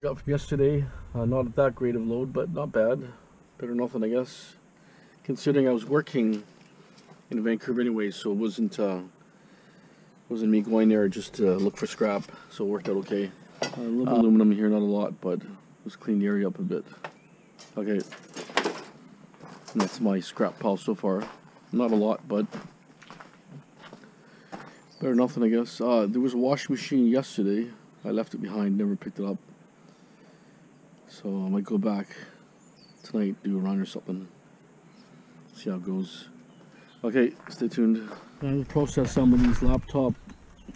Got from yesterday, not that great of load, but not bad. Better than nothing, I guess. Considering I was working in Vancouver anyway, so it wasn't me going there just to look for scrap. So it worked out okay. A little bit of aluminum here, not a lot, but let's clean the area up a bit. Okay, and that's my scrap pile so far. Not a lot, but better than nothing, I guess. There was a washing machine yesterday. I left it behind, never picked it up. So I might go back tonight, do a run or something. See how it goes. Okay, stay tuned. I'm going to process some of these laptop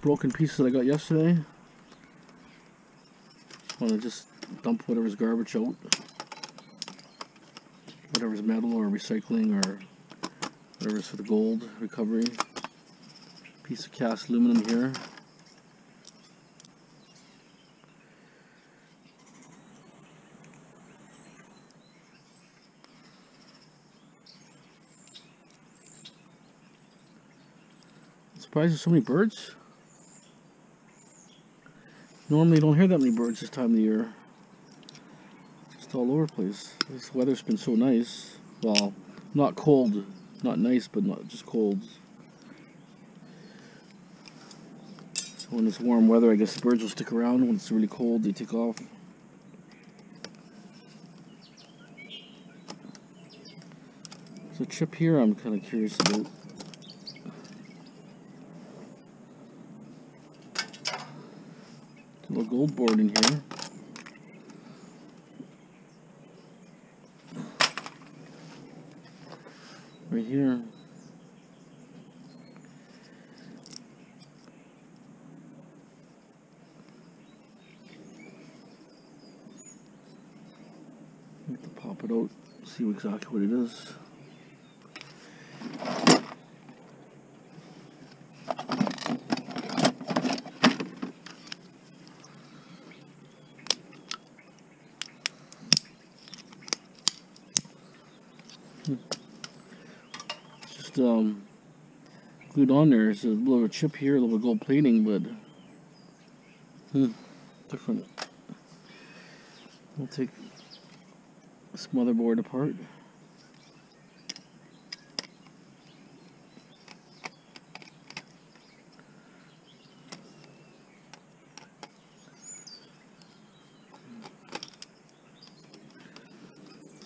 broken pieces that I got yesterday. I want to just dump whatever's garbage out. Whatever's metal or recycling or whatever's for the gold recovery. Piece of cast aluminum here. Surprised there's so many birds. Normally you don't hear that many birds this time of the year. Just all over the place. This weather's been so nice. Well, not cold, not nice, but not just cold. So when it's warm weather, I guess the birds will stick around. When it's really cold, they take off. There's a chip here I'm kind of curious about. A little gold board in here. Right here. I have to pop it out, see exactly what it is. Just glued on there. There's a little bit of a chip here, a little bit of gold plating, but different. We'll take this motherboard apart.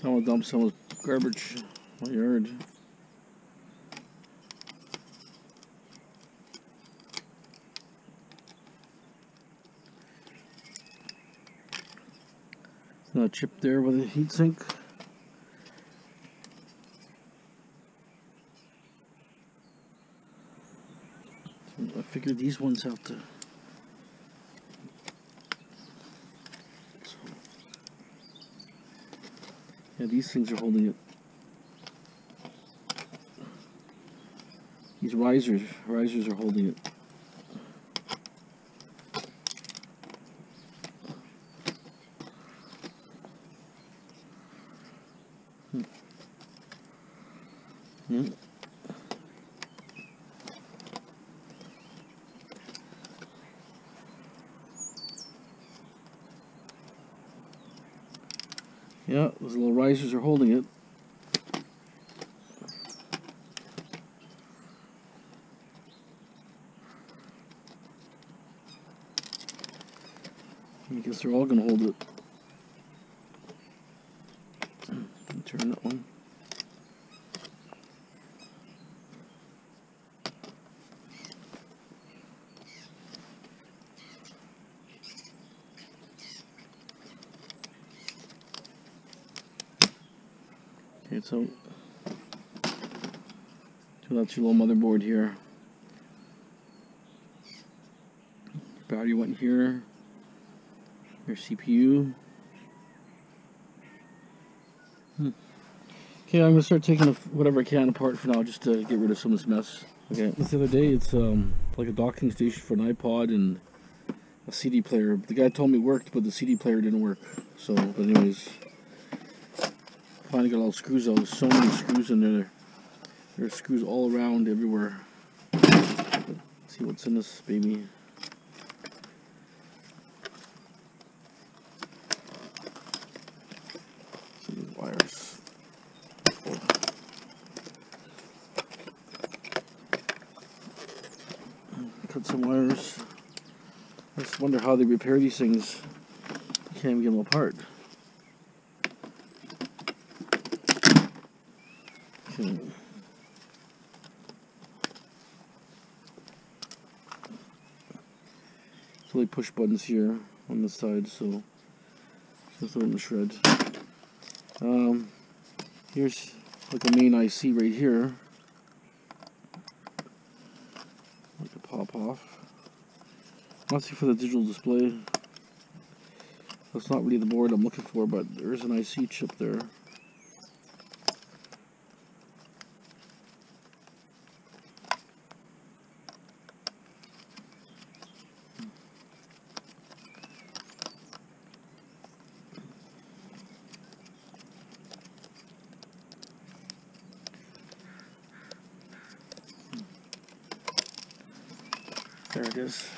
So I'm gonna dump some of the garbage in my yard. A chip there with a heat sink. I figured these ones have to. So, yeah, these things are holding it. These risers are holding it. Yeah, those little risers are holding it. I guess they're all going to hold it. Turn that one. Okay, so that's your little motherboard here. Battery went here. Your CPU. Okay, I'm gonna start taking whatever I can apart for now, just to get rid of some of this mess. Okay, this other day, it's like a docking station for an iPod and a CD player. The guy told me it worked, but the CD player didn't work. So, but anyways, finally got all the screws out. There's so many screws in there. There's screws all around everywhere. Let's see what's in this baby. cut some wires. I just wonder how they repair these things. You can't even get them apart. Okay. So they push buttons here on the side, so just throw it in the shred. Here's like a main IC right here. Like a pop off. Mostly for the digital display. That's not really the board I'm looking for, but there is an IC chip there. There it is.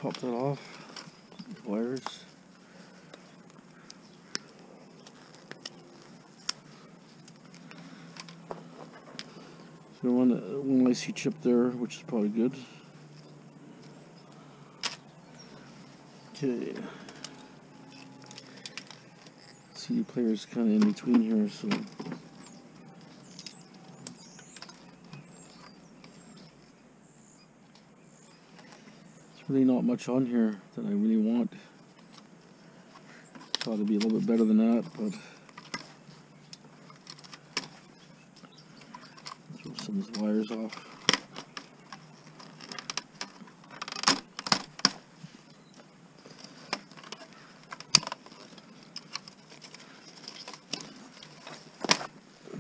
Pop that off. Wires. So one IC chip there, which is probably good. Okay. CD player is kind of in between here, so. Really not much on here that I really want. Thought it'd be a little bit better than that, but throw some of these wires off.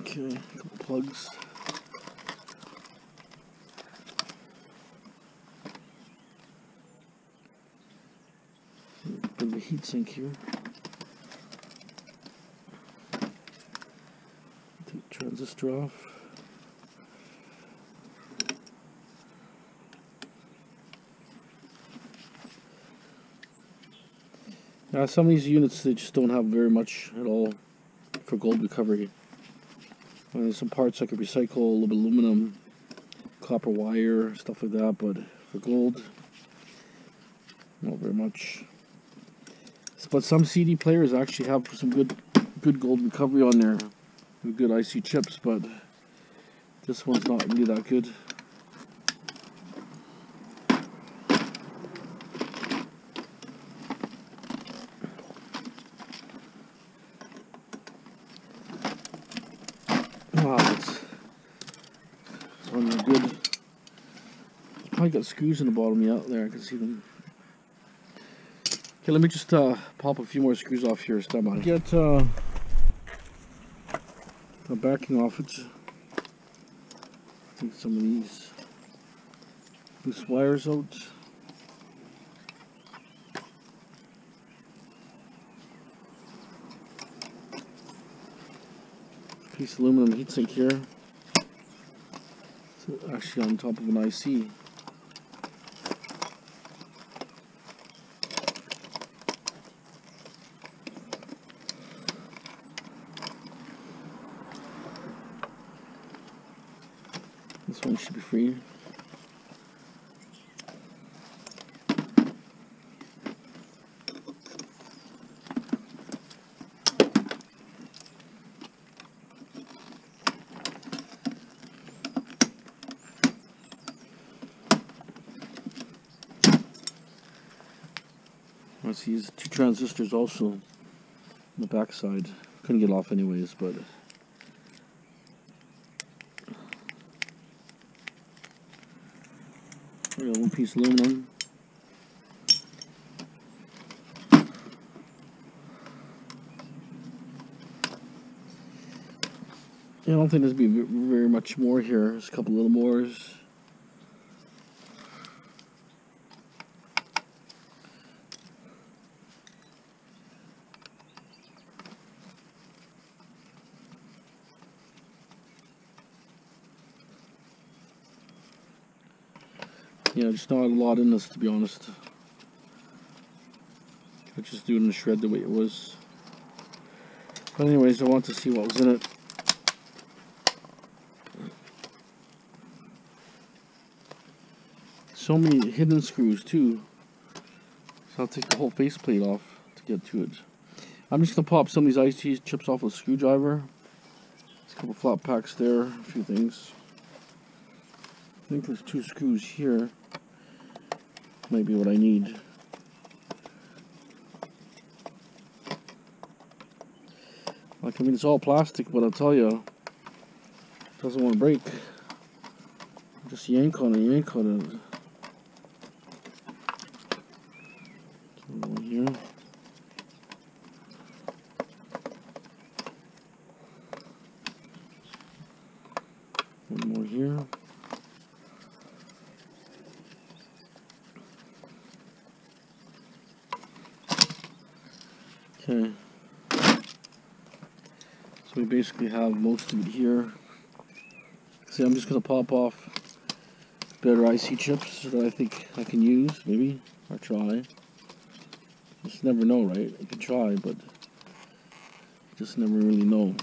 Okay, a couple plugs. Bit of a heat sink here. Take the transistor off. Now some of these units, they just don't have very much at all for gold recovery. And there's some parts I could recycle, a little bit of aluminum, copper wire, stuff like that, but for gold, not very much. But some CD players actually have some good gold recovery on there, with good IC chips, but this one's not really that good. Wow, it's on there good. Probably got screws in the bottom out there, I can see them. Okay, let me just pop a few more screws off here. Stand by. Get the backing off it. Take some of these loose wires out. Piece of aluminum heatsink here. It's actually on top of an IC. This one should be free. Let's use 2 transistors also on the back side. Couldn't get off anyways, but we got 1 piece of aluminum. Yeah, I don't think there's be very much more here. There's a couple little mores. Yeah, just not a lot in this, to be honest. I just do it in the shred the way it was. But anyways, I want to see what was in it. so many hidden screws too. So I'll take the whole faceplate off to get to it. I'm just gonna pop some of these IC chips off with a screwdriver. There's a couple flat packs there, a few things. I think there's 2 screws here. Might be what I need. Like, I mean, it's all plastic, but I'll tell you, it doesn't want to break. Just yank on it, yank on it. One here. One more here. Okay. So we basically have most of it here. See, I'm just going to pop off better IC chips that I think I can use, maybe, or try. Just never know, right? I can try, but just never really know.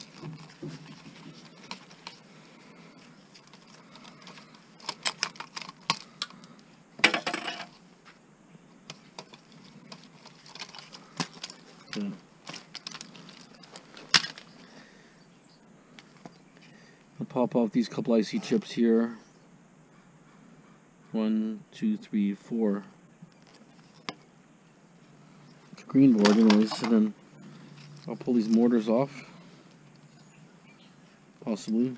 Yeah. I'll pop off these couple IC chips here. 1, 2, 3, 4. It's a green board anyways, and then I'll pull these mortars off. Possibly.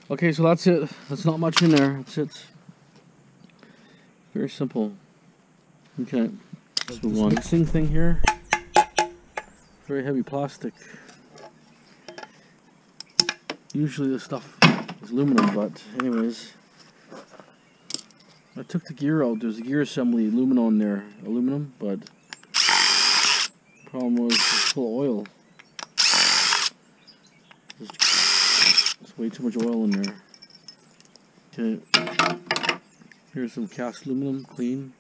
Okay, so that's it. That's not much in there. That's it. Very simple. Okay. So one mixing thing here. Very heavy plastic. Usually this stuff is aluminum, but anyways, I took the gear out. There's a gear assembly aluminum there, but the problem was it's full of oil. There's way too much oil in there. Okay, here's some cast aluminum, clean.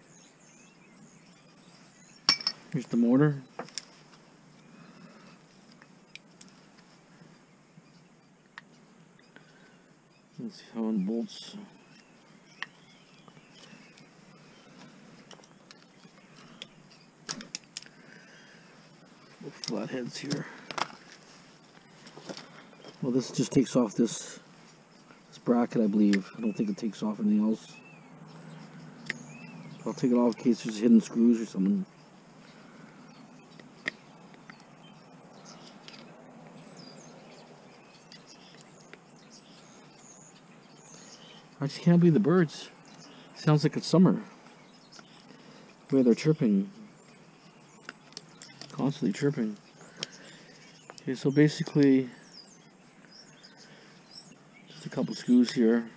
Here's the mortar. Let's see how it bolts. Flat heads here. Well, this just takes off this bracket, I believe. I don't think it takes off anything else. I'll take it off in case there's hidden screws or something. I just can't believe the birds. Sounds like it's summer. The way they're chirping. Constantly chirping. Okay, so basically, just a couple screws here.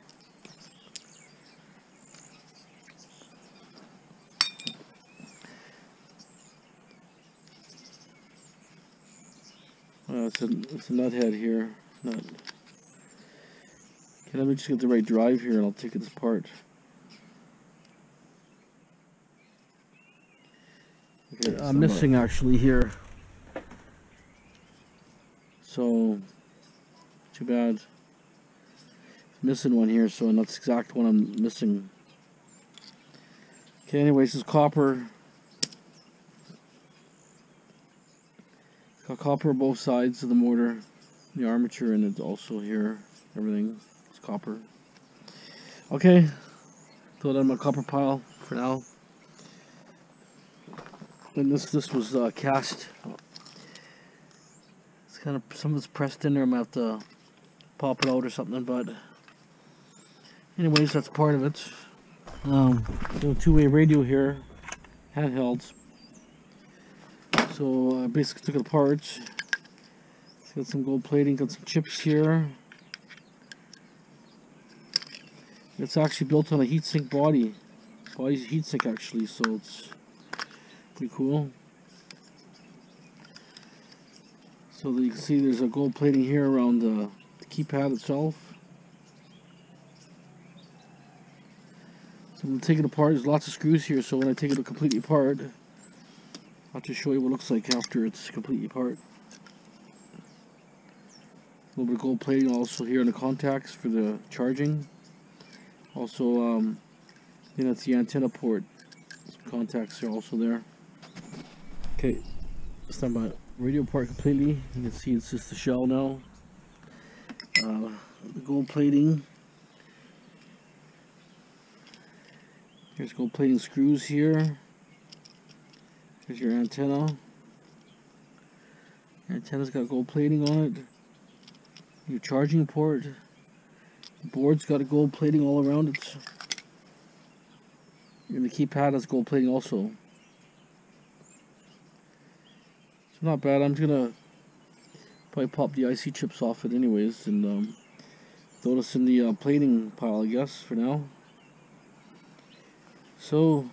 It's a nut head here. Nut. Okay, let me just get the right drive here and I'll take it apart. Okay, I'm missing actually here. So, too bad. Missing one here, so that's the exact one I'm missing. Okay, anyways, this is copper. Got copper on both sides of the mortar, the armature, and it's also here. Everything is copper. Okay, throw that in my copper pile for now. And this was cast. It's kind of, some of it's pressed in there. I might have to pop it out or something, but anyways, that's part of it. Doing two-way radio here, handheld. So I basically took it apart. It's got some gold plating, got some chips here. It's actually built on a heatsink body. Body's heatsink actually, so it's pretty cool. So that you can see there's a gold plating here around the keypad itself. So I'm going to take it apart. There's lots of screws here, so when I take it completely apart, I'll just show you what it looks like after it's completely apart. A little bit of gold plating also here on the contacts for the charging. Also, that's the antenna port. Some contacts are also there. Okay, it's not my radio part completely. You can see it's just the shell now. The gold plating. Here's gold plating screws here. Here's your antenna. Your antenna's got gold plating on it. Your charging port. The board's got a gold plating all around it. And the keypad has gold plating also. So not bad. I'm just gonna probably pop the IC chips off it anyways and throw this in the plating pile, I guess, for now. So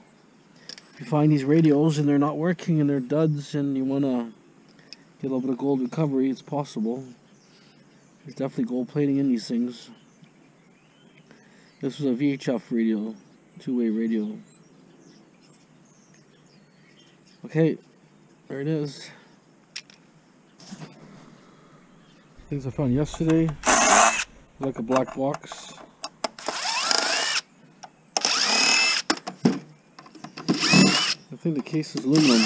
if you find these radios and they're not working and they're duds and you want to get a little bit of gold recovery, it's possible. There's definitely gold plating in these things. This was a VHF radio, two-way radio. Okay, there it is. Things I found yesterday, like a black box. I think the case is aluminum,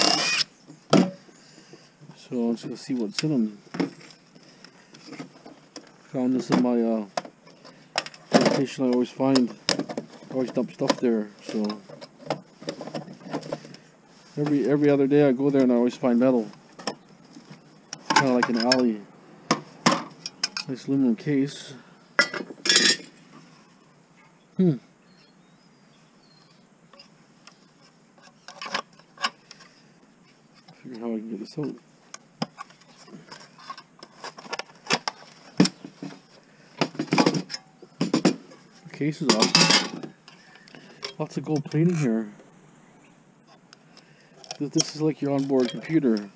so I'm just gonna see what's in them. Found this in my location I always find. I always dump stuff there, so every other day I go there and I always find metal. Kind of like an alley. Nice aluminum case. Figure how I can get this out. The case is awesome. Lots of gold plating here. This is like your onboard computer.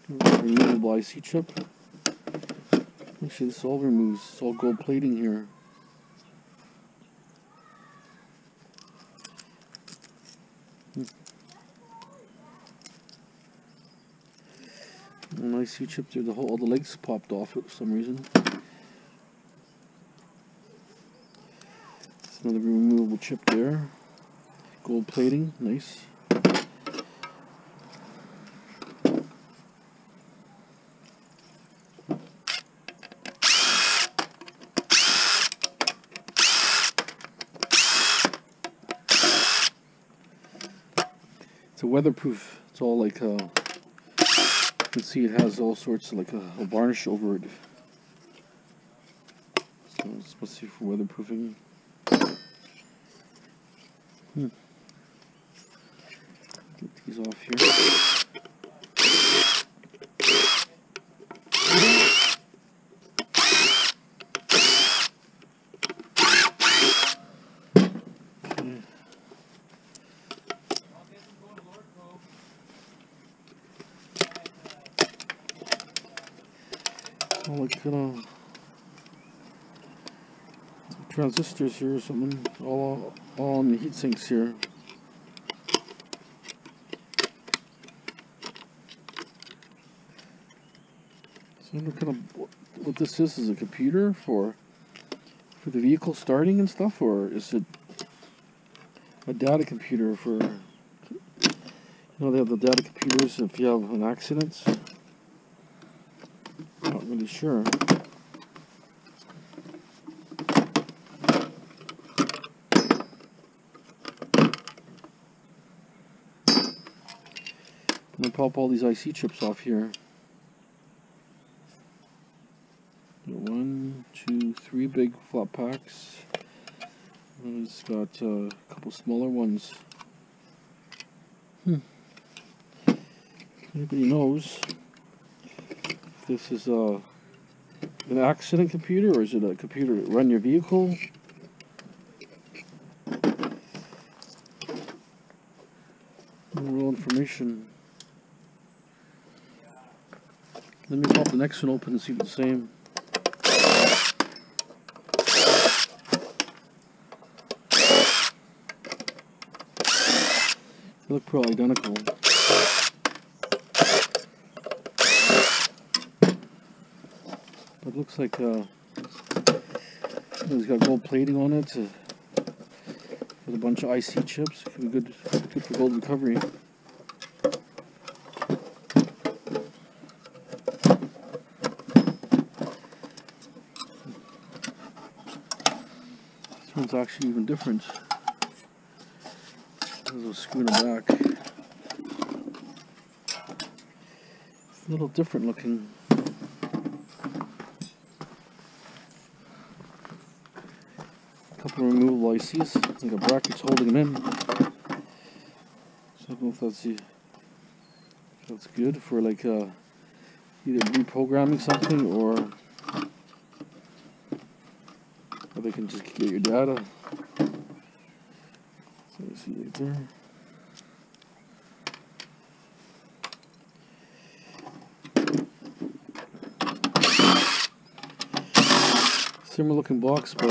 Removable IC chip. Actually, this all removes. It's all gold plating here. An IC chip there. All the legs popped off it for some reason. It's another removable chip there. Gold plating, nice. It's a weatherproof. It's all like you can see it has all sorts of like a varnish over it. So it's supposed to be for weatherproofing. Get these off here. All like transistors here or something, all on the heat sinks here. So I wonder kind of what this is a computer for the vehicle starting and stuff, or is it a data computer for, they have the data computers if you have an accident. Not really sure. I'm gonna pop all these IC chips off here. 1, 2, 3 big flat packs. And it's got a couple smaller ones. Anybody knows if this is an accident computer or is it a computer to run your vehicle? No real information. Let me pop the next one open and see if it's the same. They look probably identical. But it looks like It's got gold plating on it with a bunch of IC chips. It can be good for gold recovery. This one's actually even different. There's a screw in the back. It's a little different looking. Couple of removable ICs, like a bracket's holding them in. So I don't know if that's good for like either reprogramming something or they can just get your data. So you see right there. Similar looking box, but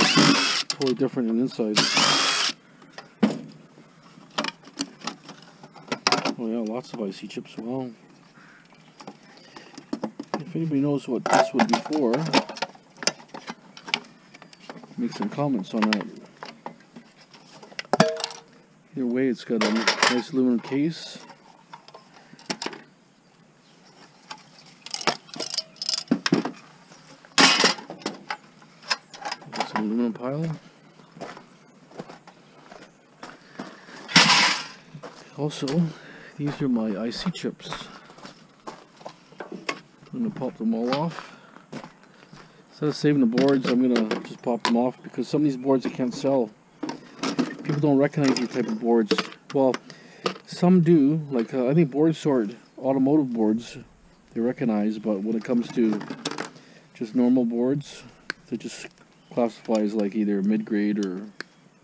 totally different in inside. Oh yeah, lots of IC chips. Well, if anybody knows what this would be for, make some comments on that. Either way, it's got a nice aluminum case. Some aluminum pile. Also, these are my IC chips. I'm going to pop them all off. Instead of saving the boards, I'm going to just pop them off because some of these boards I can't sell. People don't recognize these type of boards. Well, some do. Like I think Board Sort automotive boards they recognize, but when it comes to just normal boards, they just classify as like either mid-grade or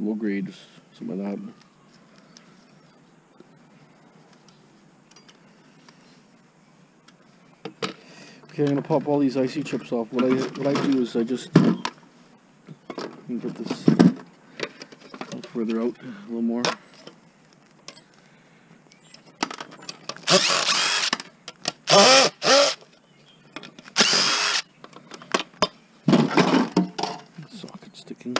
low-grade, something like that. Okay, I'm gonna pop all these IC chips off. What I do is I just let me put this further out a little more. Socket sticking.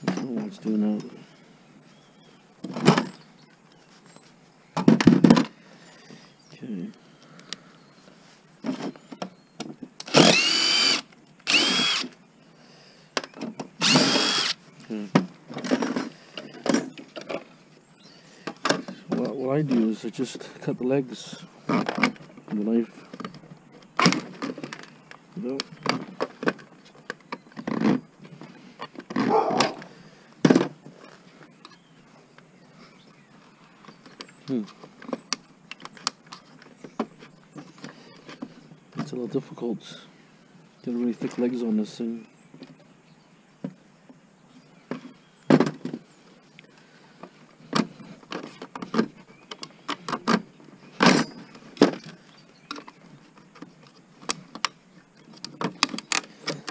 That's not what's doing that. Okay. What I do is I just cut the legs with the knife. It's a little difficult. Get really thick legs on this thing.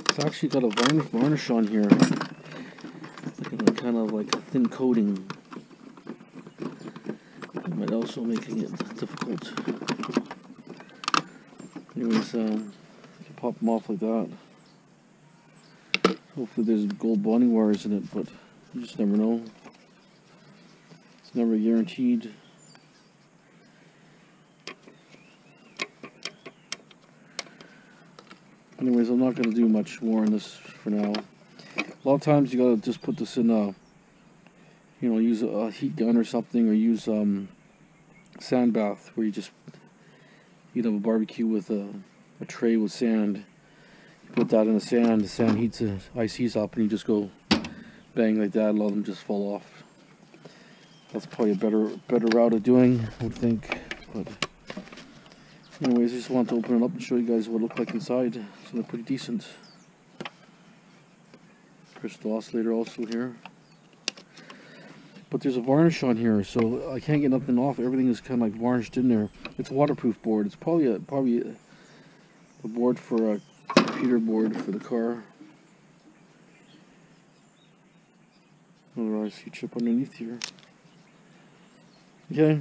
It's actually got a varnish on here, like kind of like a thin coating. It might also making it difficult. Anyways, you pop them off like that. Hopefully there's gold bonding wires in it, but you just never know. It's never guaranteed. Anyways, I'm not going to do much more on this for now. A lot of times you got to just put this in a, you know, use a heat gun or something, or use sand bath, where you just have a barbecue with a tray with sand. You put that in the sand heats the ICs up, and you just go bang like that, and let them just fall off. That's probably a better route of doing, I would think. But anyways, I just wanted to open it up and show you guys what it looked like inside. So they're pretty decent. Crystal oscillator also here. But there's a varnish on here, so I can't get nothing off. Everything is kind of like varnished in there. It's a waterproof board. It's probably a board for a computer board for the car. Another IC chip underneath here. Okay.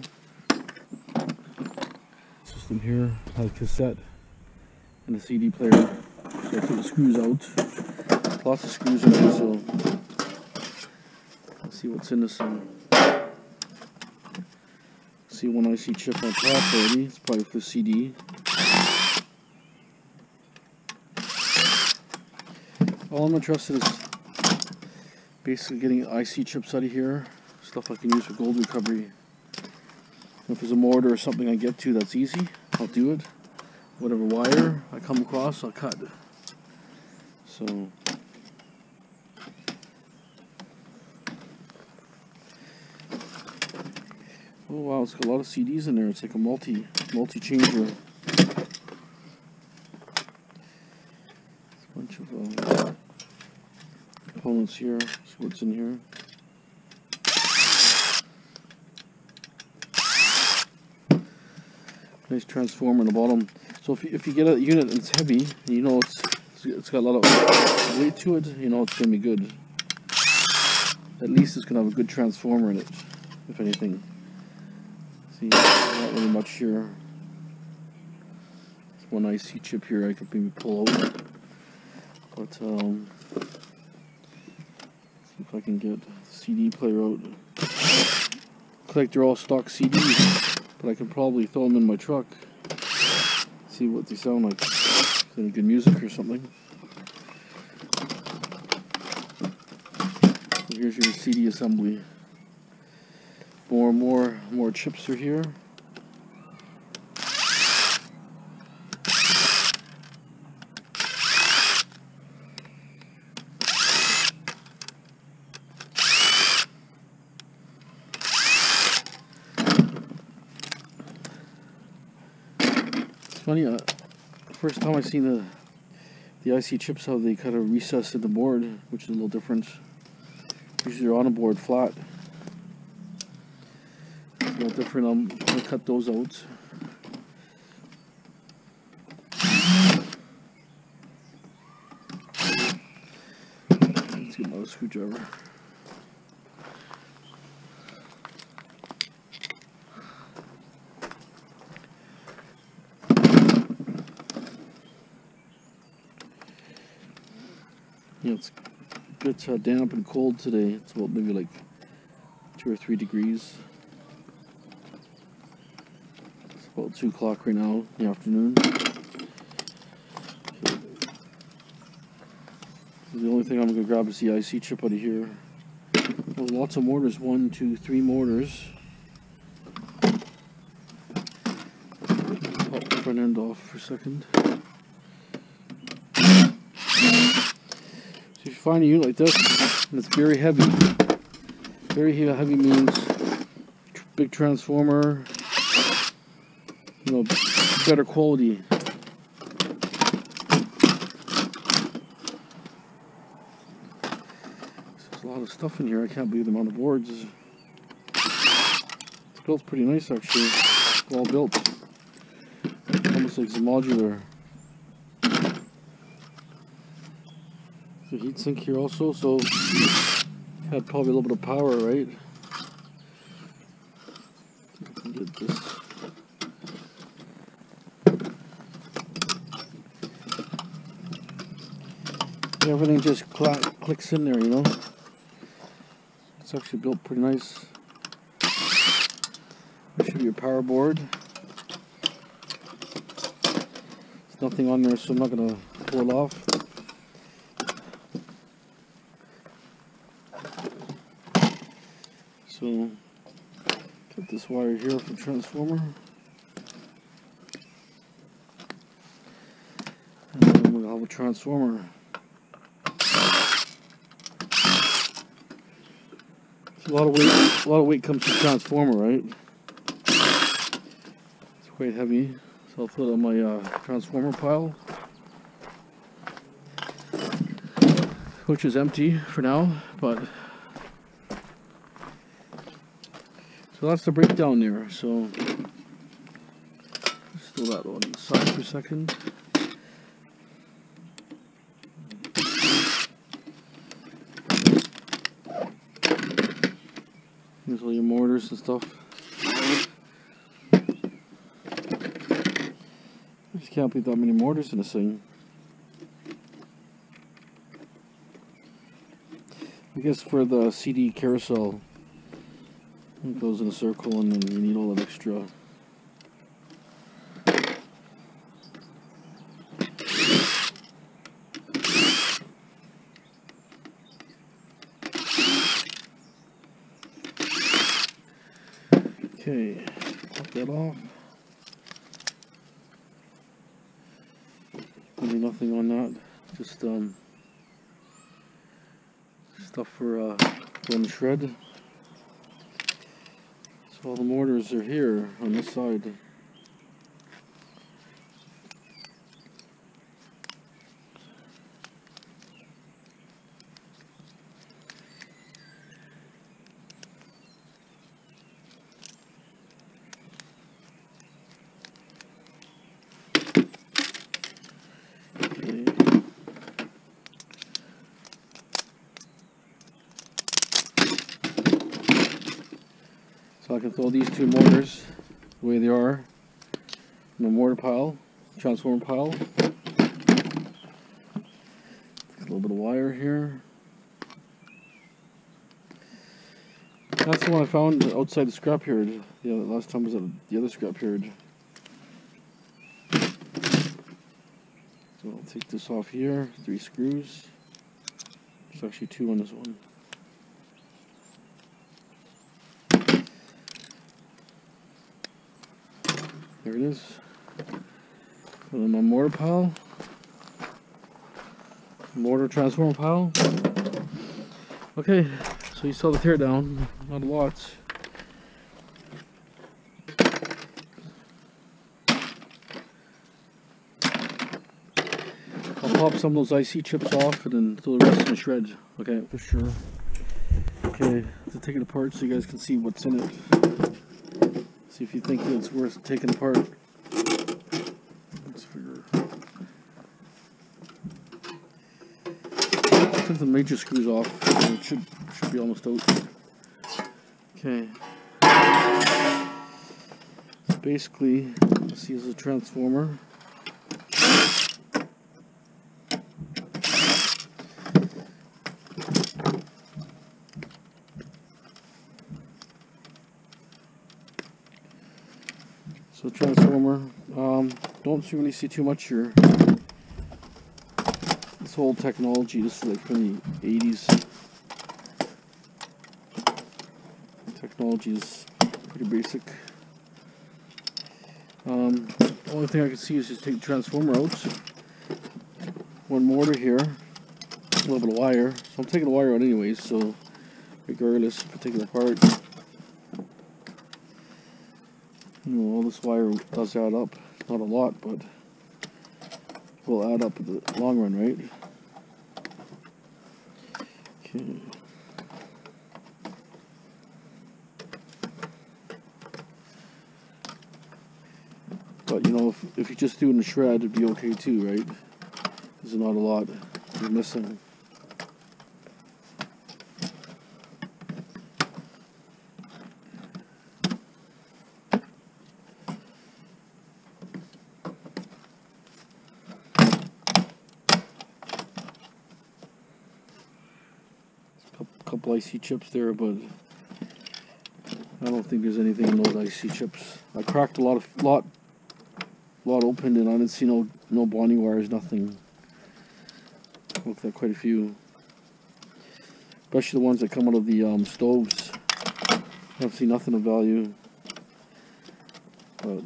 System here has cassette and the CD player. So I took the screws out. Lots of screws in it, so let's see what's in this one. See one IC chip on top already. It's probably for the CD. All I'm interested is basically getting IC chips out of here. Stuff I can use for gold recovery. If there's a mortar or something I get to that's easy, I'll do it. Whatever wire I come across, I'll cut. So oh wow, it's got a lot of CDs in there. It's like a multi-changer. A bunch of components here. See what's in here. Nice transformer in the bottom. So if you get a unit and it's heavy, and you know it's got a lot of weight to it, you know it's gonna be good. At least it's gonna have a good transformer in it, if anything. See, not really much here. There's one IC chip here I could maybe pull out, but see if I can get the CD player out. Looks like they're all stock CDs. But I could probably throw them in my truck, see what they sound like. Is any good music or something? So here's your CD assembly. More chips are here. Funny, first time I seen the IC chips, how they kind of recess in the board, which is a little different. Usually they're on a board flat. It's a little different. I'm going to cut those out. Let's get another screwdriver. Yeah, it's a bit damp and cold today. It's about maybe like 2 or 3 degrees. It's about 2 o'clock right now in the afternoon. Okay. The only thing I'm going to grab is the IC chip out of here. There's lots of mortars, 1, 2, 3 mortars. Pop the front end off for a second. If you find a unit like this and it's very heavy means big transformer, you know, better quality. There's a lot of stuff in here. I can't believe the amount of boards. It's built pretty nice actually. Well built. Almost like it's modular. The heat sink here also, so had probably a little bit of power, right? Get this. Everything just clicks in there, you know. It's actually built pretty nice. There should be a power board. There's nothing on there, so I'm not gonna pull it off. So, got this wire here for transformer. And then we'll have a transformer. A lot of weight comes to transformer, right? It's quite heavy, so I'll put it on my transformer pile, which is empty for now, but so that's the breakdown there. So let's throw that on the side for a second. Here's all your mortars and stuff. I just can't believe that many mortars in this thing. I guess for the CD carousel, it goes in a circle and then you need all that extra. Okay, pop that off. Really nothing on that, just stuff for going to shred. So all the mortars are here on this side. So I can throw these two mortars the way they are in the mortar pile, transformer pile. A little bit of wire here. That's the one I found outside the scrapyard. The last time I was at the other scrapyard. So I'll take this off here, 3 screws. There's actually 2 on this one. There it is. Put in my mortar pile. Mortar transformer pile. Okay, so you saw the teardown. Not a lot. I'll pop some of those IC chips off and then throw the rest in the shred. Okay, for sure. Okay, to take it apart so you guys can see what's in it. See if you think it's worth taking apart. Let's figure. Took the major screws off. It should be almost out. Okay. So basically, let's use a transformer. So transformer, don't really see too much here. This whole technology, this is like from the 80s. Technology is pretty basic. The only thing I can see is just take the transformer out. One mortar here, a little bit of wire. So I'm taking the wire out anyways, so regardless if I take it apart. You know, all this wire does add up. Not a lot, but will add up in the long run, right? Okay. But you know, if you just do it in a shred, it'd be okay too, right? There's not a lot you're missing. Couple IC chips there, but I don't think there's anything in those IC chips. I cracked a lot open, and I didn't see no bonding wires, nothing. Looked like quite a few, especially the ones that come out of the stoves. I don't see nothing of value. But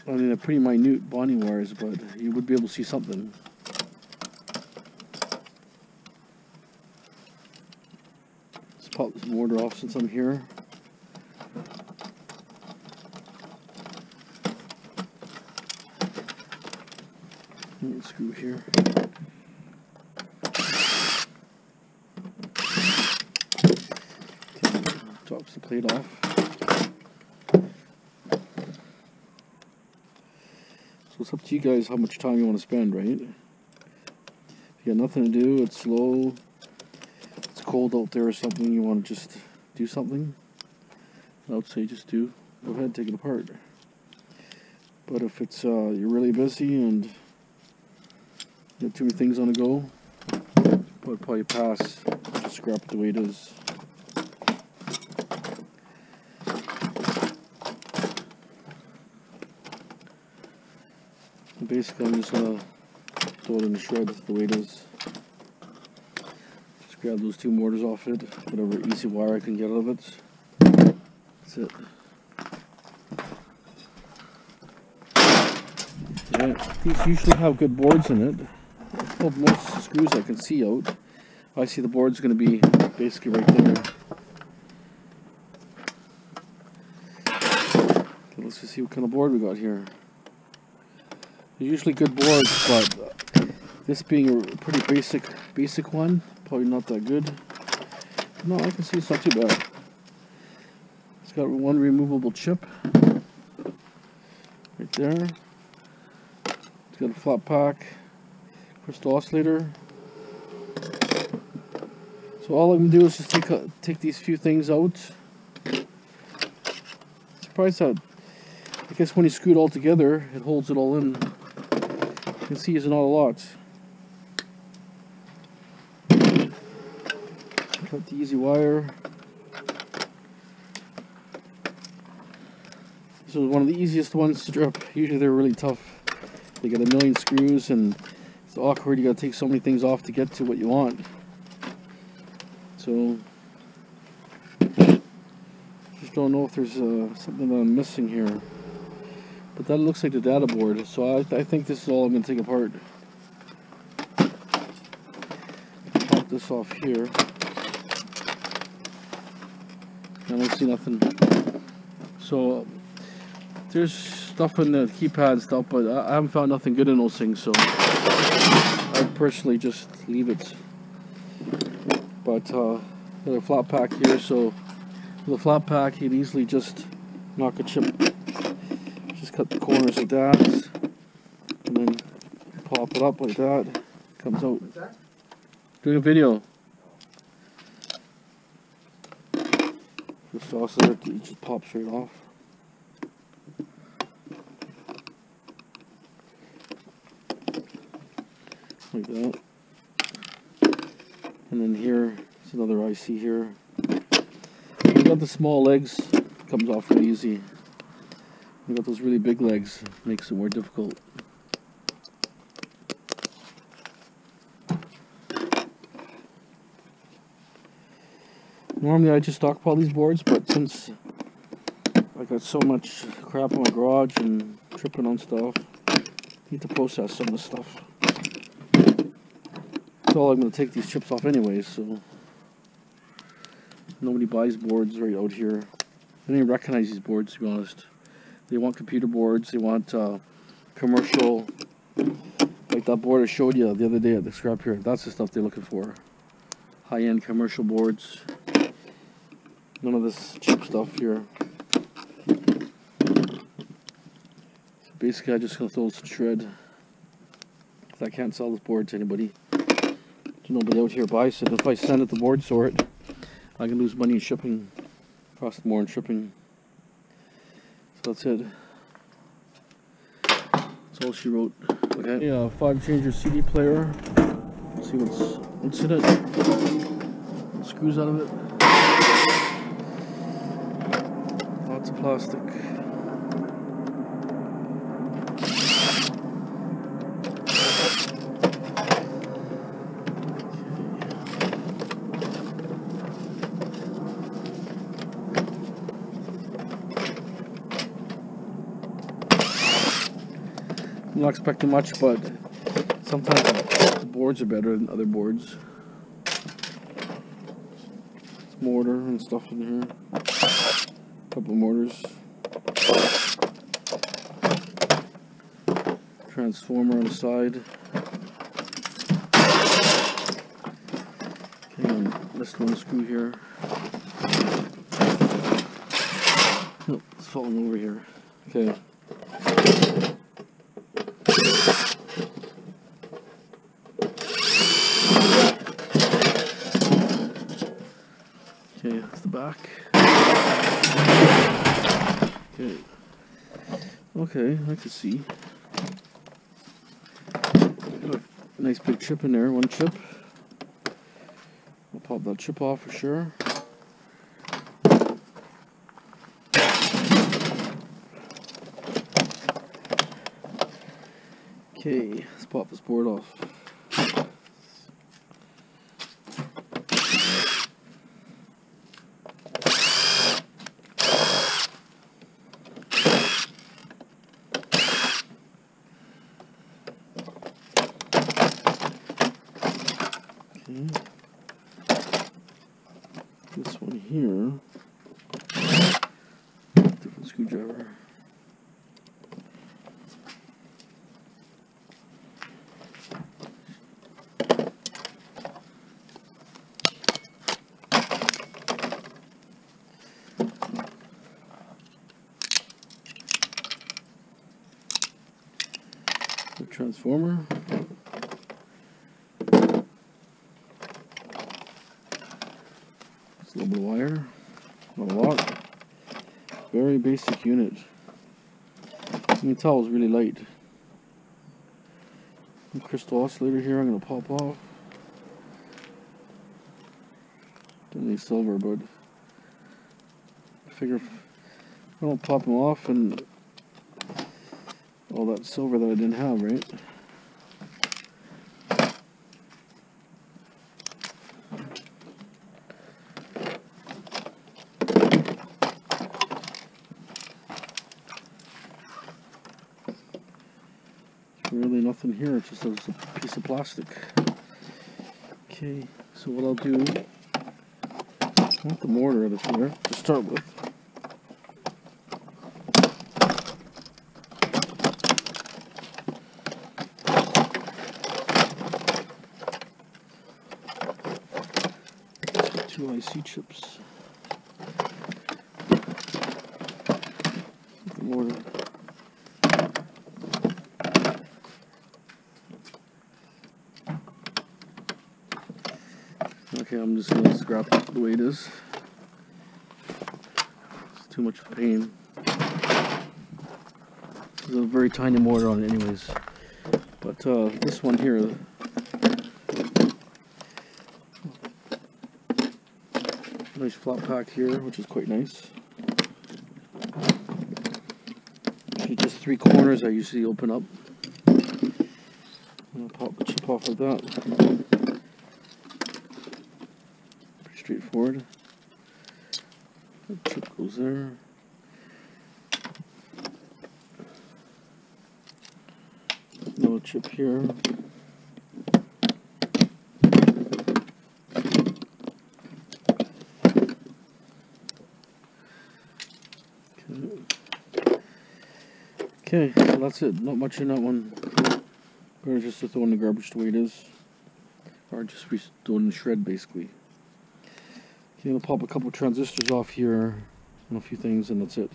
I mean, they're pretty minute bonding wires, but you would be able to see something. Pop this mortar off since I'm here. Screw here. Okay, drops the plate off. So it's up to you guys how much time you want to spend, right? If you got nothing to do, it's slow. Cold out there or something, you want to just do something, I would say just go ahead and take it apart. But if it's you're really busy and you have too many things on the go, I'd probably pass. Just scrap it the way it is. And basically, I'm just gonna throw it in the shred the way it is. Just grab those two mortars off it, whatever easy wire I can get out of it. That's it. Yeah, these usually have good boards in it. Well, most screws I can see out. I see the board's going to be basically right there. Okay, let's just see what kind of board we got here. They're usually good boards, but this being a pretty basic one, probably not that good. No, I can see it's not too bad. It's got one removable chip right there. It's got a flat pack, crystal oscillator. So all I'm gonna do is just take these few things out. Surprised that, I guess when you screw it all together, it holds it all in. You can see it's not a lot. Cut the easy wire. This was one of the easiest ones to strip. Usually they're really tough. They got a million screws and it's awkward. You gotta take so many things off to get to what you want. So, just don't know if there's something that I'm missing here. But that looks like the data board, so I think this is all I'm going to take apart. Pop this off here. I don't see nothing. So, there's stuff in the keypad and stuff, but I haven't found nothing good in those things, so I'd personally just leave it. But got a flat pack here, so with a flat pack you'd easily just knock a chip, just cut the corners like that, and then pop it up like that. Comes out. What's that? Doing a video. Just also it just pops right off. Like that. And then here, it's another IC here. We got the small legs, comes off really easy. We got those really big legs, makes it more difficult. Normally I just stockpile these boards, but since I got so much crap in my garage and tripping on stuff, I need to process some of the stuff. So I'm going to take these chips off anyways, so nobody buys boards right out here. I don't even recognize these boards, to be honest. They want computer boards, they want commercial, like that board I showed you the other day at the scrap here. That's the stuff they're looking for. High-end commercial boards. None of this cheap stuff here. So basically I'm just going to throw this in shred. I can't sell this board to anybody. Nobody out here buys it. If I send it to board sort, I can lose money in shipping. Cost more in shipping. So that's it. That's all she wrote. Okay. Yeah, 5-changer CD player. Let's see what's in it. Screws out of it. Lots of plastic. I'm not expecting much, but sometimes the boards are better than other boards. Mortar and stuff in here. A couple of mortars. Transformer on the side. Okay, and this one screw here. Oh, it's falling over here. Okay. Okay, that's the back. Okay. Okay, I can see. Got a nice big chip in there, one chip. I'll pop that chip off for sure. Okay, let's pop this board off. This one here, different screwdriver. The transformer. A little bit of wire, not a lot. Very basic unit. You can tell it's really light. A crystal oscillator here I'm going to pop off. Definitely silver, but I figure if I don't pop them off and all that silver that I didn't have, right? Really nothing here, it's just a piece of plastic. Okay, so what I'll do, I want the mortar out of here to start with. Two IC chips. The mortar. Okay, I'm just going to scrap it the way it is. It's too much pain. There's a very tiny mortar on it anyways. But this one here, nice flat pack here, which is quite nice. Just 3 corners I usually open up. I'll pop the chip off like that. Straightforward. That chip goes there. Another chip here. Okay, so that's it. Not much in that one. Or just to throw in the garbage the way it is. Or just throw it in the shred basically. Okay, I'll pop a couple transistors off here and a few things, and that's it.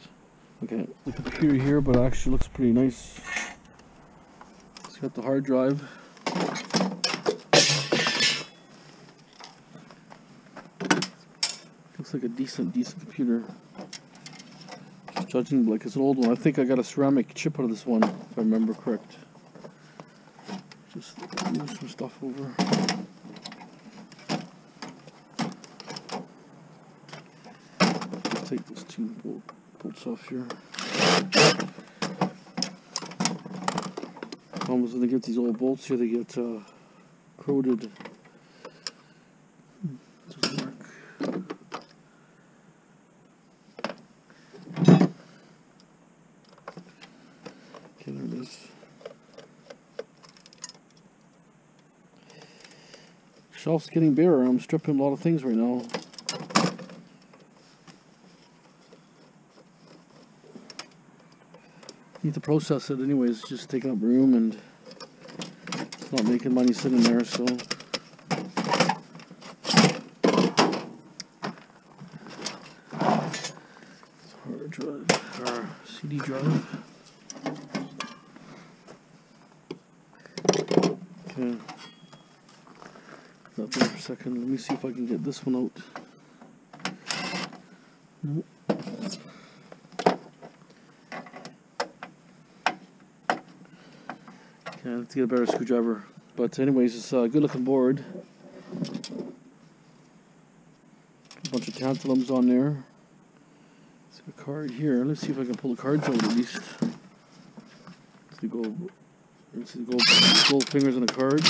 Okay, the computer here, but it actually looks pretty nice. It's got the hard drive. Looks like a decent computer. Just judging like it's an old one. I think I got a ceramic chip out of this one, if I remember correct. Just move some stuff over. Take those 2 bolts off here. Almost when they get these old bolts here, they get corroded. Doesn't work. Okay, there it is. Shelf's getting bare. I'm stripping a lot of things right now. Need to process it anyways, just taking up room and it's not making money sitting there, so it's hard drive, or CD drive. Okay, that there for a second. Let me see if I can get this one out. Nope. Yeah, let's get a better screwdriver. But anyways, it's a good looking board. A bunch of tantalums on there. Let's get a card here. Let's see if I can pull the cards out at least. Let's see the gold fingers on the card.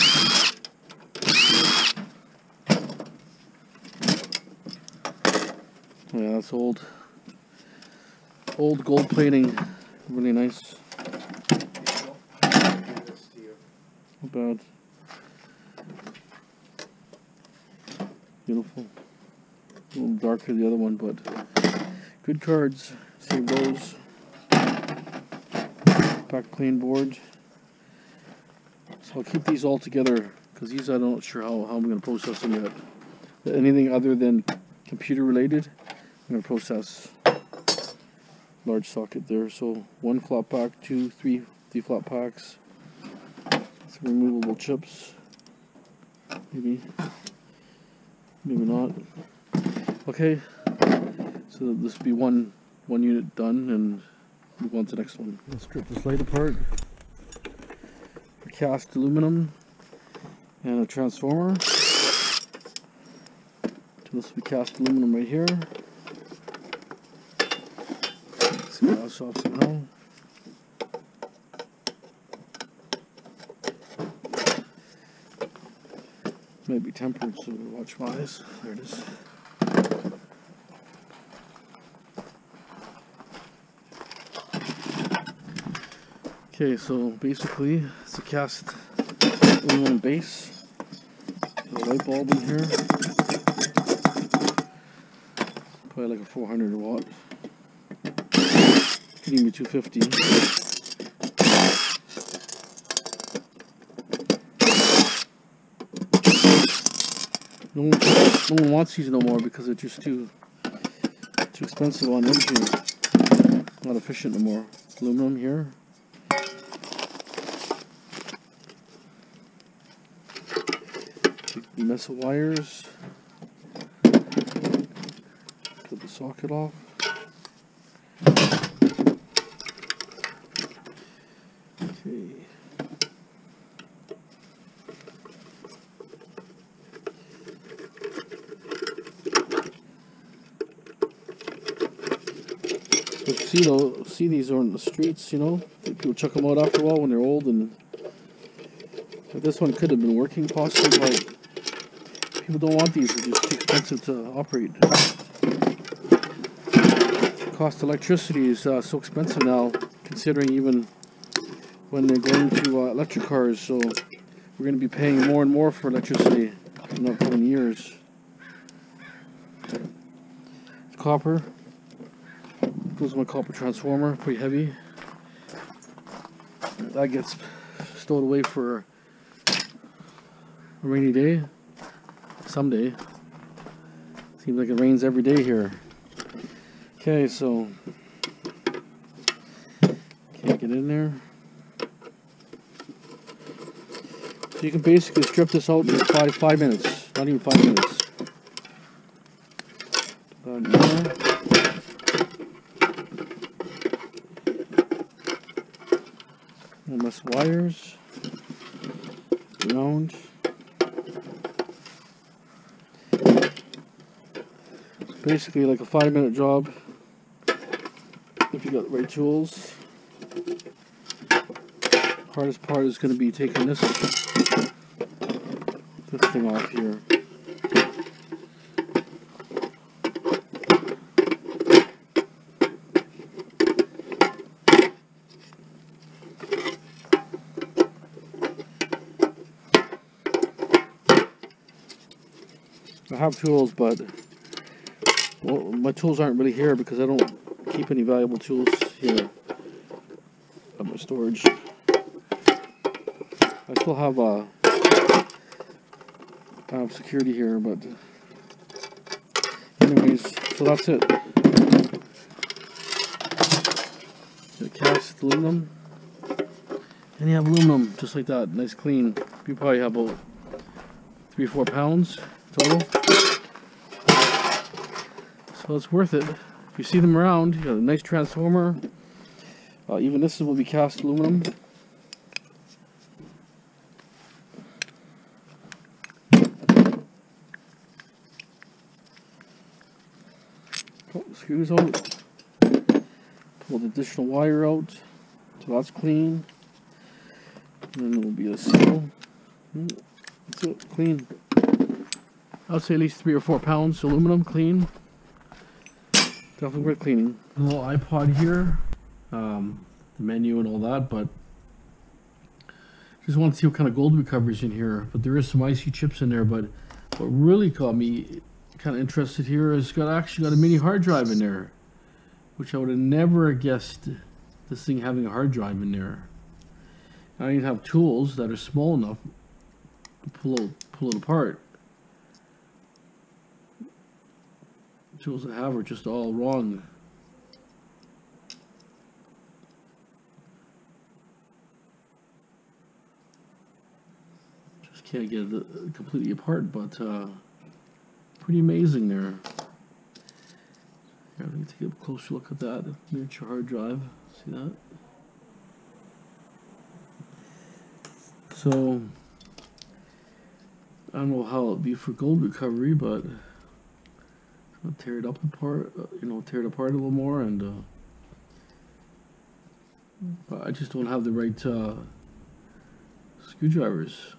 Yeah, that's old gold plating. Really nice. Not bad. Beautiful. A little darker the other one, but good cards. Save those. Back plain board. So I'll keep these all together because these I'm not sure how I'm going to process them yet. But anything other than computer related, I'm going to process. Large socket there. So 1 flop pack, 2, 3 flop packs. Some removable chips. Maybe not. Okay. So this will be one unit done, and move on to the next one. Let's strip this light apart. Cast aluminum and a transformer. So this will be cast aluminum right here. Let's get this off somehow. Might be tempered, so watch my eyes. There it is. Okay, so basically it's a cast aluminum base. Got a light bulb in here. Probably like a 400 watt. Could even be 250. No one wants these no more because they're just too expensive on energy. Not efficient no more. Aluminum here. Mess of wires. Put the socket off. Okay. But see these are in the streets, you know. People chuck them out after a while when they're old, and this one could have been working possibly, but people don't want these. They're just too expensive to operate. The cost of electricity is so expensive now, considering even when they're going to electric cars. So we're going to be paying more and more for electricity in the upcoming years. Copper. Goes in my copper transformer. Pretty heavy. That gets stowed away for a rainy day. Someday. Seems like it rains every day here. Okay, so can't get in there. So you can basically strip this out in 5 minutes. Not even 5 minutes. About more. Less wires. Round. Basically like a 5-minute job if you got the right tools. Hardest part is going to be taking this thing off here. I have tools, but well, my tools aren't really here because I don't keep any valuable tools here at my storage. I still have security here, but anyways, so that's it. The cast aluminum, and you have aluminum just like that, nice clean. You probably have about 3 or 4 pounds total. So it's worth it. If you see them around, you got a nice transformer. Even this will be cast aluminum. screws out. Pull the additional wire out. So that's clean. And then there will be a seal. That's it, clean. I'd say at least 3 or 4 pounds aluminum, clean. Definitely worth cleaning. A little iPod here, the menu and all that, but just want to see what kind of gold recovery is in here. But there is some IC chips in there. But what really got me kind of interested here is actually got a mini hard drive in there, which I would have never guessed this thing having a hard drive in there. I even have tools that are small enough to pull it apart. The tools I have are just all wrong. Just can't get it completely apart, but pretty amazing there. Here, let me take a closer look at that miniature hard drive. See that? So I don't know how it'd be for gold recovery, but I'll tear it apart, tear it apart a little more, and I just don't have the right screwdrivers.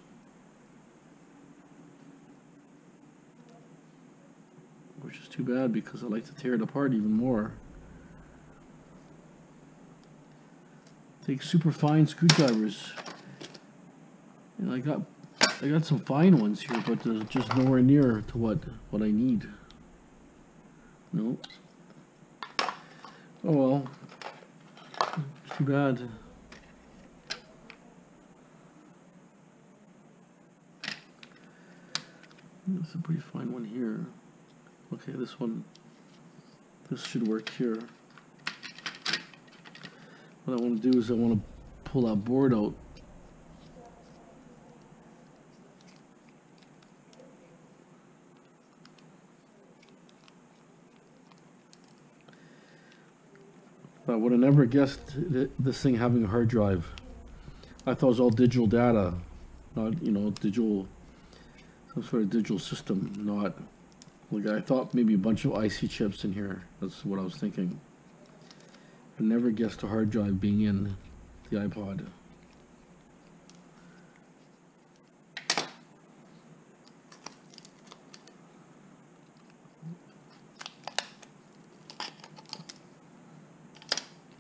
Which is too bad because I like to tear it apart even more. Take super fine screwdrivers. And I got some fine ones here, but just nowhere near to what I need. No. Oh well. Too bad. That's a pretty fine one here. Okay, this should work here. What I want to do is I want to pull that board out. I would have never guessed this thing having a hard drive. I thought it was all digital data, not, digital, some sort of digital system, not, like I thought maybe a bunch of IC chips in here. That's what I was thinking. I never guessed a hard drive being in the iPod.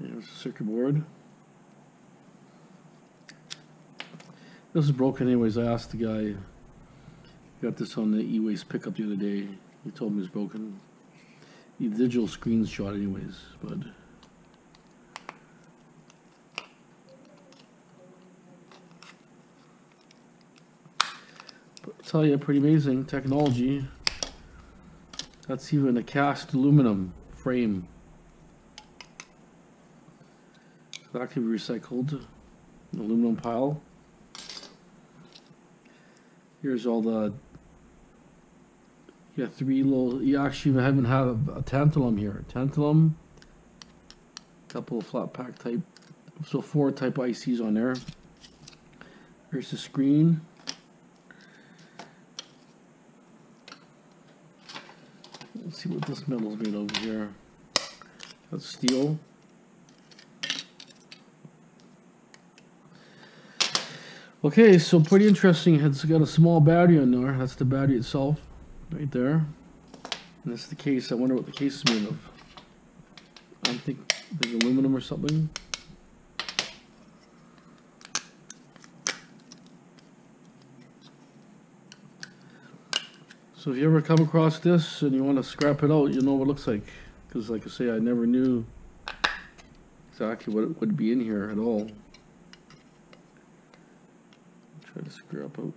There's the circuit board. This is broken anyways. I asked the guy, got this on the e-waste pickup the other day. He told me it was broken. The digital screenshot anyways, but I'll tell you, pretty amazing technology. That's even a cast aluminum frame. That can be recycled. An aluminum pile. Here's all the. You got 3 little. You actually haven't had a tantalum here. Tantalum. Couple of flat pack type. So 4 type ICs on there. Here's the screen. Let's see what this metal's made over here. That's steel. Okay, so pretty interesting. It's got a small battery on there. That's the battery itself, right there. And that's the case. I wonder what the case is made of. I think aluminum or something. So if you ever come across this and you want to scrap it out, you'll know what it looks like. Because like I say, I never knew exactly what would be in here at all. Try to scrap out.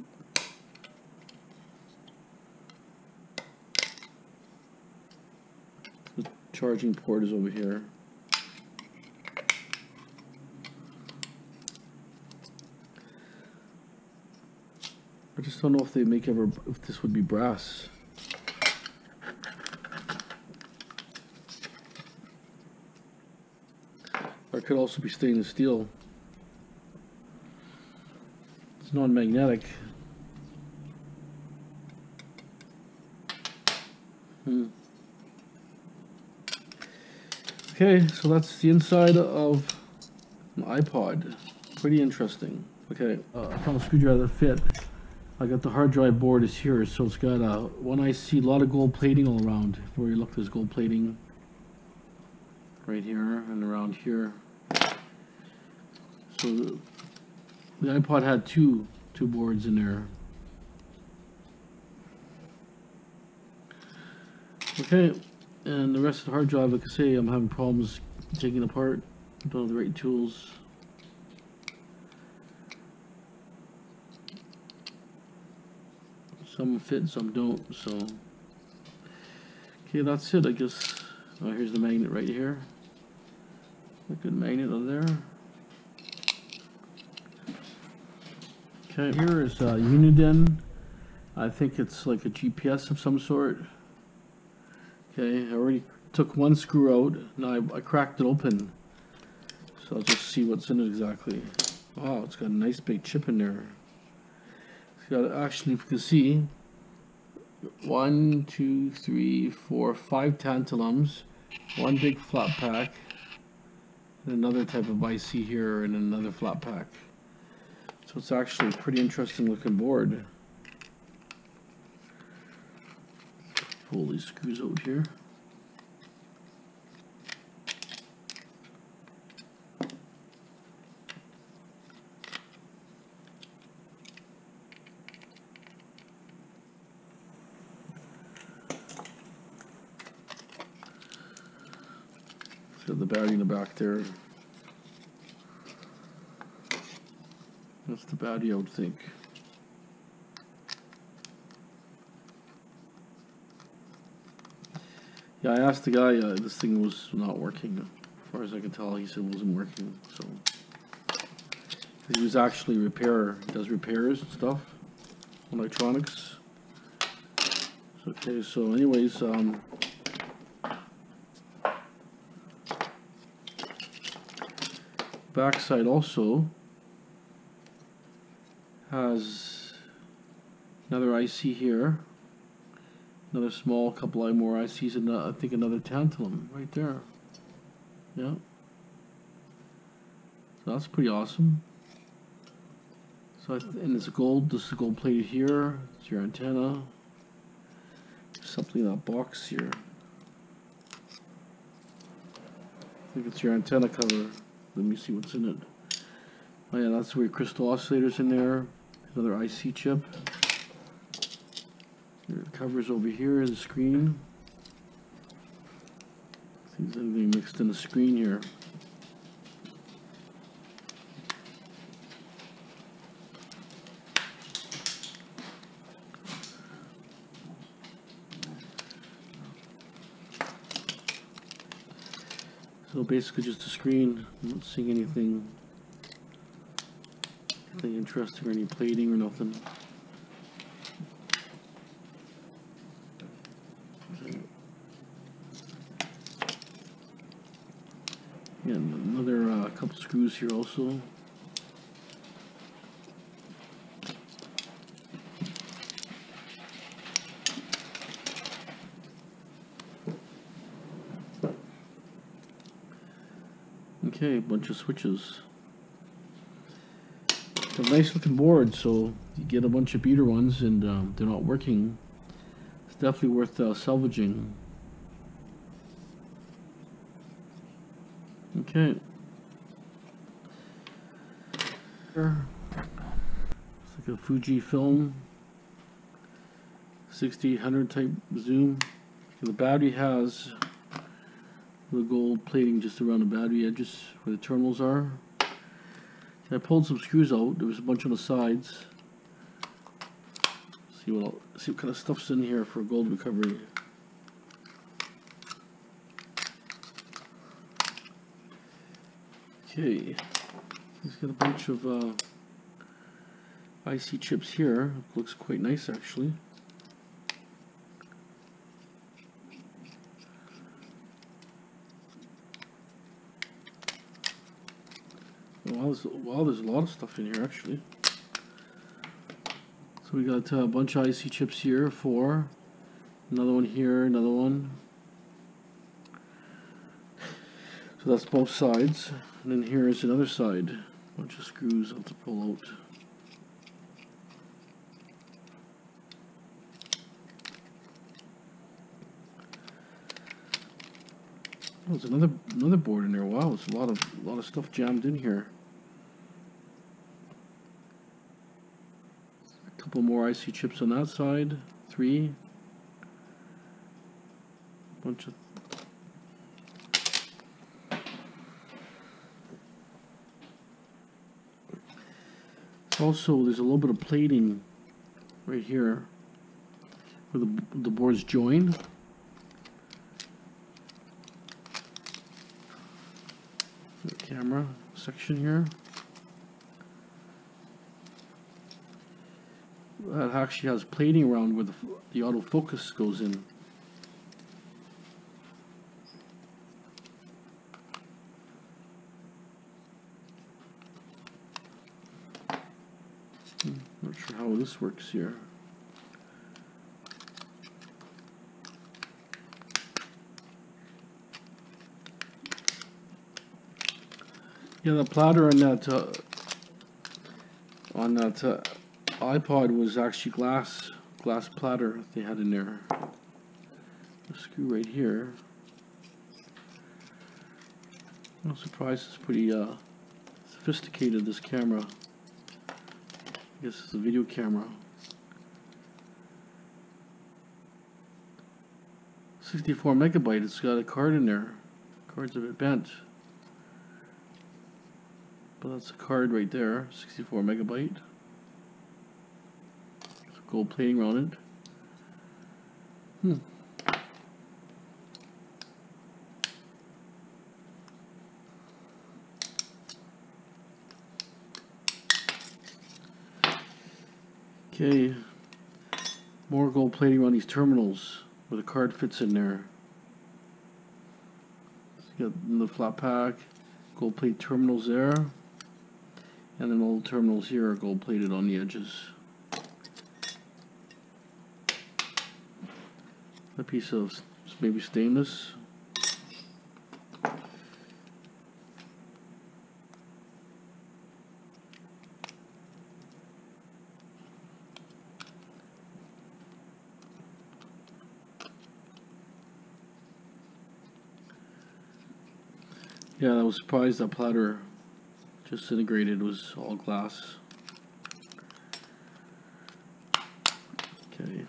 The charging port is over here. I just don't know if they make if this would be brass. Or it could also be stainless steel. It's non-magnetic. Okay, so that's the inside of an iPod. Pretty interesting. Okay, I found a screwdriver that fit. I got the hard drive board is here, so it's got one IC, a lot of gold plating all around. Where you look, there's gold plating right here and around here. So the iPod had two boards in there. Okay, and the rest of the hard drive, like I say, I'm having problems taking it apart. Don't have the right tools. Some fit, some don't, so. Okay, that's it, I guess. Oh, here's the magnet right here. A good magnet on there. Okay, here is Uniden. I think it's like a GPS of some sort. Okay, I already took one screw out. Now I cracked it open. So I'll just see what's in it exactly. Wow, it's got a nice big chip in there. It's got, actually, if you can see, 1, 2, 3, 4, 5 tantalums, one big flat pack, and another type of IC here, and another flat pack. So it's actually a pretty interesting looking board. Pull these screws out here. Got the battery in the back there. That's the battery, I would think. Yeah, I asked the guy, this thing was not working. As far as I could tell, he said it wasn't working. So he was actually he does repairs and stuff, electronics. Okay, so anyways, backside also has another IC here, another small couple of more ICs, and I think another tantalum right there. Yeah, so that's pretty awesome. So and it's gold. This is gold plated here. It's your antenna. There's something in that box here. I think it's your antenna cover. Let me see what's in it. Oh yeah, that's where your crystal oscillator's in there. Another IC chip. The cover's over here, the screen. See if there's anything mixed in the screen here. So basically just a screen. I'm not seeing anything interesting or any plating or nothing. Yeah, another couple screws here also. Okay, a bunch of switches. It's a nice looking board, so you get a bunch of beater ones and they're not working. It's definitely worth salvaging. Okay. It's like a Fujifilm 6800 type zoom. The battery has the gold plating just around the battery edges where the terminals are. I pulled some screws out. There was a bunch on the sides. See what kind of stuff's in here for gold recovery. Okay, he's got a bunch of IC chips here. Looks quite nice actually. Wow, there's a lot of stuff in here actually. So we got a bunch of IC chips here, 4. Another one here, another one. So that's both sides, and then here is another side. Bunch of screws I'll have to pull out. Oh, there's another board in there. Wow, there's a lot of stuff jammed in here. A couple more IC chips on that side. 3. Bunch of. Also, there's a little bit of plating right here where the boards join. The camera section here. That actually has plating around where the autofocus goes in. Not sure how this works here. Yeah, the platter on that iPod was actually glass platter they had in there. A screw right here. I'm surprised it's pretty sophisticated, this camera. I guess it's a video camera. 64 megabyte, it's got a card in there. Card's a bit bent. But that's a card right there, 64 megabyte. Gold plating around it. Okay, more gold plating around these terminals where the card fits in there. So you got the flat pack, gold plate terminals there, and then all the terminals here are gold plated on the edges. A piece of maybe stainless. Yeah, I was surprised that platter just disintegrated. It was all glass. Okay.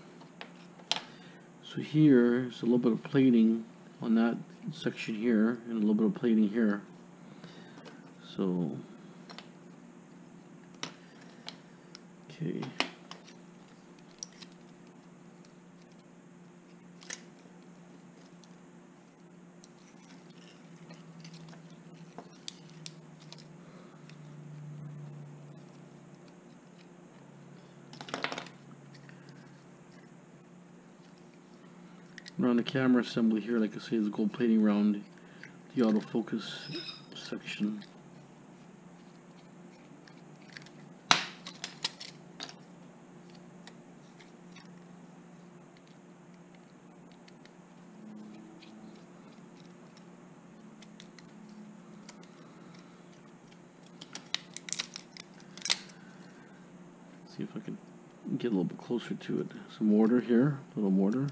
So here is a little bit of plating on that section here, and a little bit of plating here. So, okay. Around the camera assembly here, like I say, there's gold plating around the autofocus section. See if I can get a little bit closer to it. Some mortar here, a little mortar.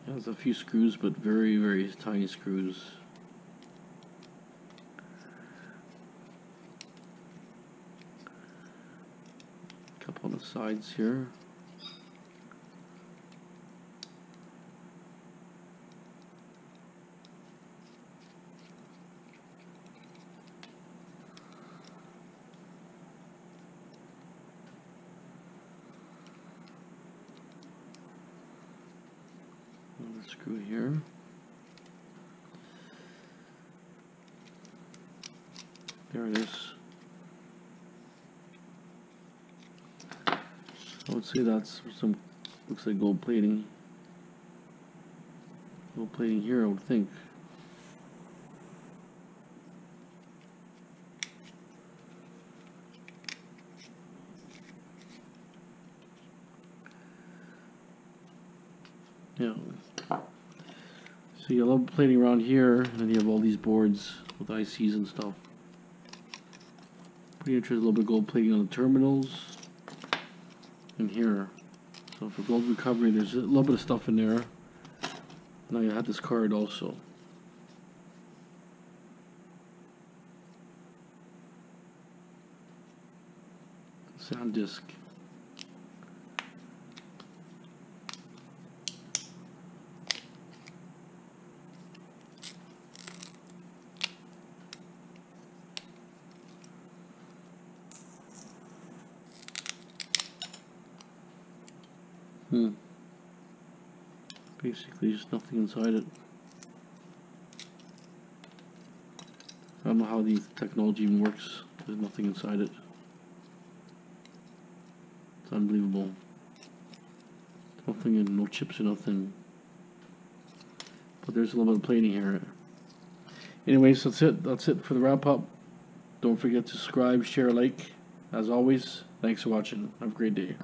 It has a few screws, but very, very tiny screws. A couple on the sides here. Another screw here. There it is. I would say that's some, looks like gold plating. Gold plating here, I would think. Yeah. So you have a little plating around here, and then you have all these boards with ICs and stuff. Pretty interesting, a little bit of gold plating on the terminals. And here. So for gold recovery, there's a little bit of stuff in there. Now you have this card also. Sound disc. Basically just nothing inside it. I don't know how the technology even works. There's nothing inside it. It's unbelievable. Nothing and no chips or nothing. But there's a little bit of plating here. Anyways, that's it. That's it for the wrap up. Don't forget to subscribe, share, like. As always, thanks for watching. Have a great day.